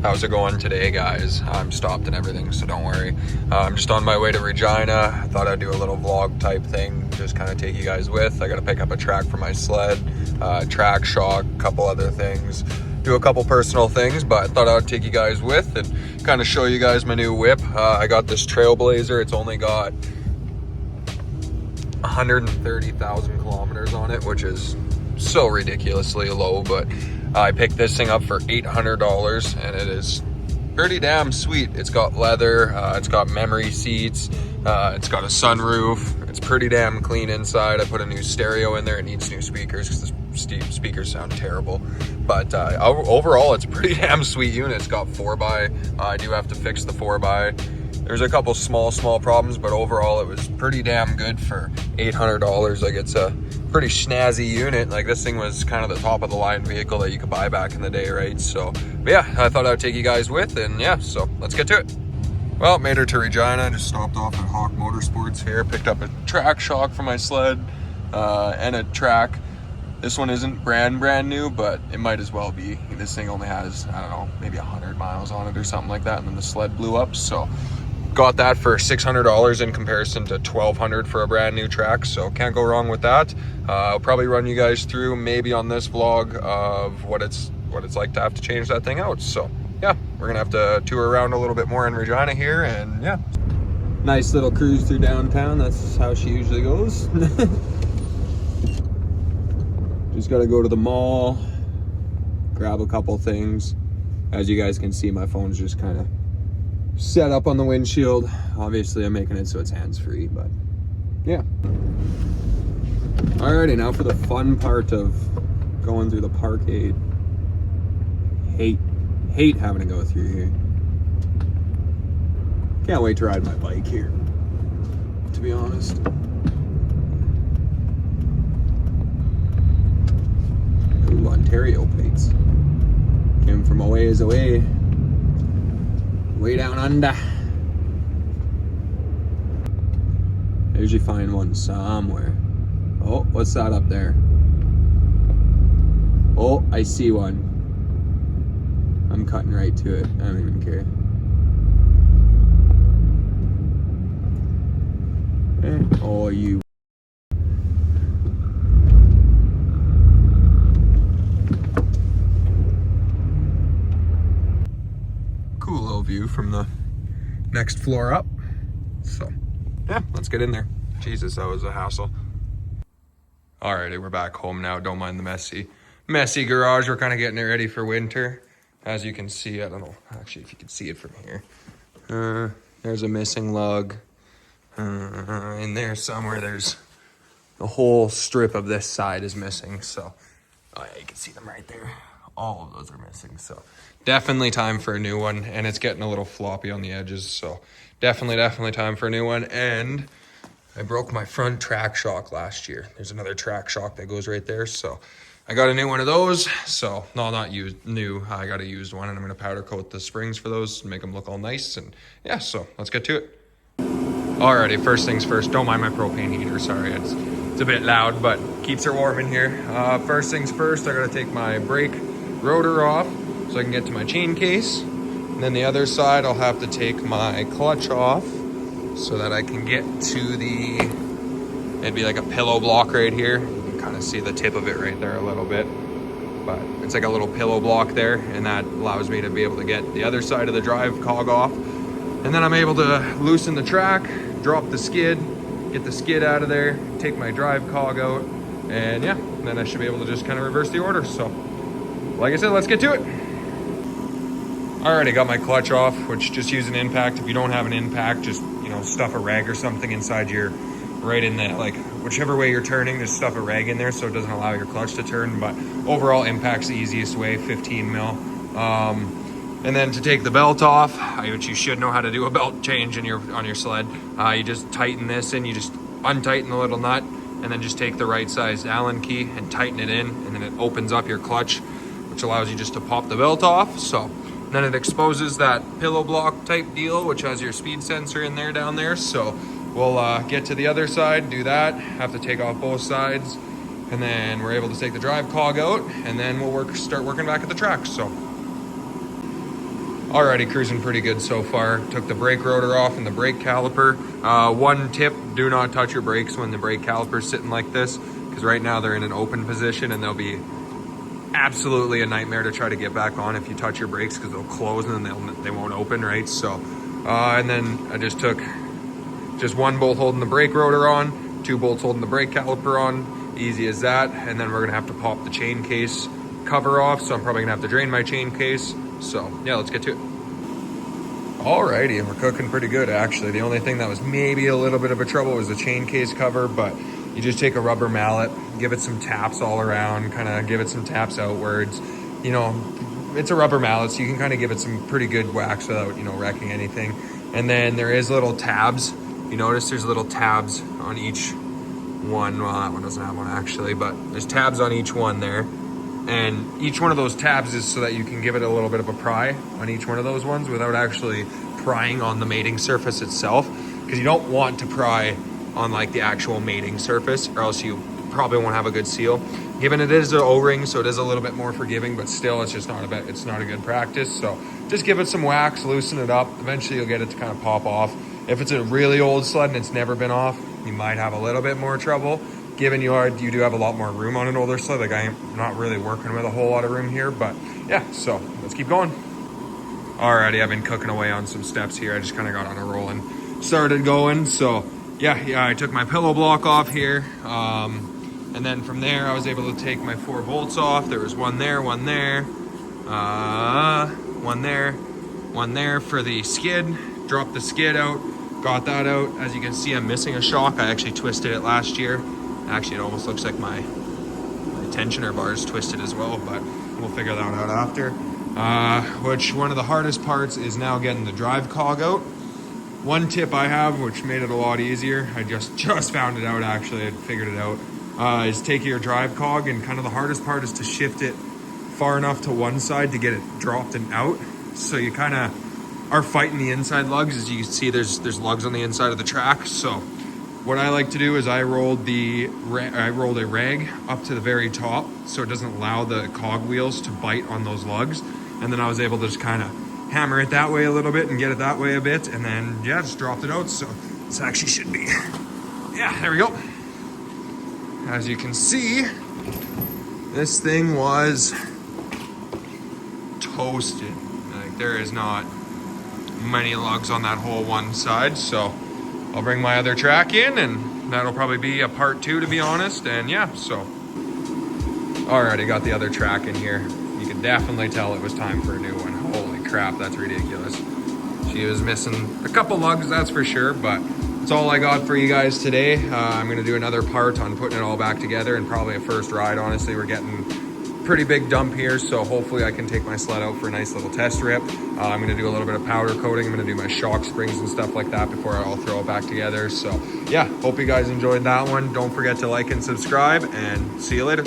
How's it going today, guys? I'm stopped and everything, so don't worry. I'm just on my way to Regina. I thought I'd do a little vlog type thing, just kind of take you guys with. I got to pick up a track for my sled, track shock, a couple other things, do a couple personal things, but I thought I'd take you guys with and kind of show you guys my new whip. I got this Trailblazer. It's only got 130,000 kilometers on it, which is so ridiculously low, but I picked this thing up for $800 and it is pretty damn sweet. It's got leather, it's got memory seats, it's got a sunroof, it's pretty damn clean inside. I put a new stereo in there. It needs new speakers because the speakers sound terrible, but overall it's a pretty damn sweet unit. It's got 4x. I do have to fix the 4x. There's a couple small problems, but overall it was pretty damn good for $800. Like, it's a pretty snazzy unit. Like, this thing was kind of the top of the line vehicle that you could buy back in the day, right? So, but yeah, I thought I'd take you guys with, and yeah, so let's get to it. Well, made her to Regina. Just stopped off at Hawk Motorsports here, picked up a track shock for my sled and a track. This one isn't brand new, but it might as well be. This thing only has, I don't know, maybe 100 miles on it or something like that, and then the sled blew up. So got that for $600 in comparison to $1,200 for a brand new track, so can't go wrong with that. I'll probably run you guys through maybe on this vlog of what it's like to have to change that thing out. So yeah, we're gonna have to tour around a little bit more in Regina here, and yeah. Nice little cruise through downtown. That's how she usually goes. Just gotta go to the mall, grab a couple things. As you guys can see, my phone's just kind of set up on the windshield. Obviously I'm making it so it's hands-free, but yeah. Alrighty, now for the fun part of going through the parkade. Hate having to go through here. Can't wait to ride my bike here, to be honest. Ooh, Ontario plates. Came from a ways away. Way down under. I usually find one somewhere. Oh, what's that up there? Oh, I see one. I'm cutting right to it. I don't even care. Oh, you. Cool little view from the next floor up. So yeah, let's get in there. Jesus, that was a hassle. Alrighty, we're back home now. Don't mind the messy garage. We're kind of getting it ready for winter. As you can see, I don't know actually if you can see it from here. There's a missing lug. In there somewhere there's a whole strip of this side is missing. So oh yeah, you can see them right there. All of those are missing, so definitely time for a new one, and it's getting a little floppy on the edges, so definitely time for a new one. And I broke my front track shock last year. There's another track shock that goes right there, so I got a new one of those. So no, not used, new. I got a used one, and I'm gonna powder coat the springs for those and make them look all nice. And yeah, so let's get to it. Alrighty, first things first. Don't mind my propane heater. Sorry, it's a bit loud, but keeps her warm in here. First things first, I gotta take my brake rotor off so I can get to my chain case. And then the other side, I'll have to take my clutch off so that I can get to the, it'd be like a pillow block right here. You can kind of see the tip of it right there a little bit, but it's like a little pillow block there, and that allows me to be able to get the other side of the drive cog off. And then I'm able to loosen the track, drop the skid, get the skid out of there, take my drive cog out, and yeah, then I should be able to just kind of reverse the order. So like I said, let's get to it. I already got my clutch off, which just use an impact. If you don't have an impact, just, you know, stuff a rag or something inside your, right in the, like, whichever way you're turning, just stuff a rag in there so it doesn't allow your clutch to turn. But overall, impact's the easiest way, 15 mil. And then to take the belt off, which you should know how to do a belt change on your sled, you just tighten this in, you just untighten the little nut, and then just take the right sized Allen key and tighten it in, and then it opens up your clutch, which allows you just to pop the belt off. So then it exposes that pillow block type deal, which has your speed sensor in there down there. So we'll get to the other side, do that, have to take off both sides, and then we're able to take the drive cog out, and then we'll start working back at the track. So Alrighty, cruising pretty good so far. Took the brake rotor off and the brake caliper. One tip, do not touch your brakes when the brake caliper's sitting like this, because right now they're in an open position and they'll be absolutely a nightmare to try to get back on if you touch your brakes, because they'll close and then they won't open, right? So, and then I just took just one bolt holding the brake rotor on, 2 bolts holding the brake caliper on, easy as that. And then we're gonna have to pop the chain case cover off, so I'm probably gonna have to drain my chain case. So yeah, let's get to it. Alrighty, and we're cooking pretty good actually. The only thing that was maybe a little bit of a trouble was the chain case cover, but you just take a rubber mallet, give it some taps all around, kind of give it some taps outwards. You know, it's a rubber mallet, so you can kind of give it some pretty good whacks without, you know, wrecking anything. And then there is little tabs. You notice there's little tabs on each one. Well, that one doesn't have one actually, but there's tabs on each one there. And each one of those tabs is so that you can give it a little bit of a pry on each one of those ones without actually prying on the mating surface itself, because you don't want to pry on like the actual mating surface, or else you probably won't have a good seal. Given it is an O-ring, so it is a little bit more forgiving, but still it's just not a good practice. So just give it some wax, loosen it up. Eventually you'll get it to kind of pop off. If it's a really old sled and it's never been off, you might have a little bit more trouble. Given you do have a lot more room on an older sled, like I'm not really working with a whole lot of room here, but yeah, so let's keep going. Alrighty, I've been cooking away on some steps here. I just kind of got on a roll and started going. So yeah, I took my pillow block off here. And then from there, I was able to take my 4 bolts off. There was one there, one there, one there for the skid. Dropped the skid out, got that out. As you can see, I'm missing a shock. I actually twisted it last year. Actually, it almost looks like my tensioner bar is twisted as well, but we'll figure that out after. Which one of the hardest parts is now getting the drive cog out. One tip I have, which made it a lot easier, I just found it out actually, I figured it out, is take your drive cog, and kind of the hardest part is to shift it far enough to one side to get it dropped and out. So you kind of are fighting the inside lugs. As you can see, there's lugs on the inside of the track. So what I like to do is I rolled a rag up to the very top so it doesn't allow the cog wheels to bite on those lugs. And then I was able to just kind of hammer it that way a little bit and get it that way a bit. And then, yeah, just dropped it out. So this actually should be, yeah, there we go. As you can see, this thing was toasted. Like, there is not many lugs on that whole one side. So I'll bring my other track in, and that'll probably be a part 2, to be honest. And yeah, so already got the other track in here. You can definitely tell it was time for a new one. Holy crap, that's ridiculous. She was missing a couple lugs, that's for sure, but that's all I got for you guys today. I'm gonna do another part on putting it all back together, and probably a first ride. Honestly, we're getting pretty big dump here, so hopefully I can take my sled out for a nice little test rip. I'm gonna do a little bit of powder coating. I'm gonna do my shock springs and stuff like that before I'll throw it back together. So yeah, hope you guys enjoyed that one. Don't forget to like and subscribe, and see you later.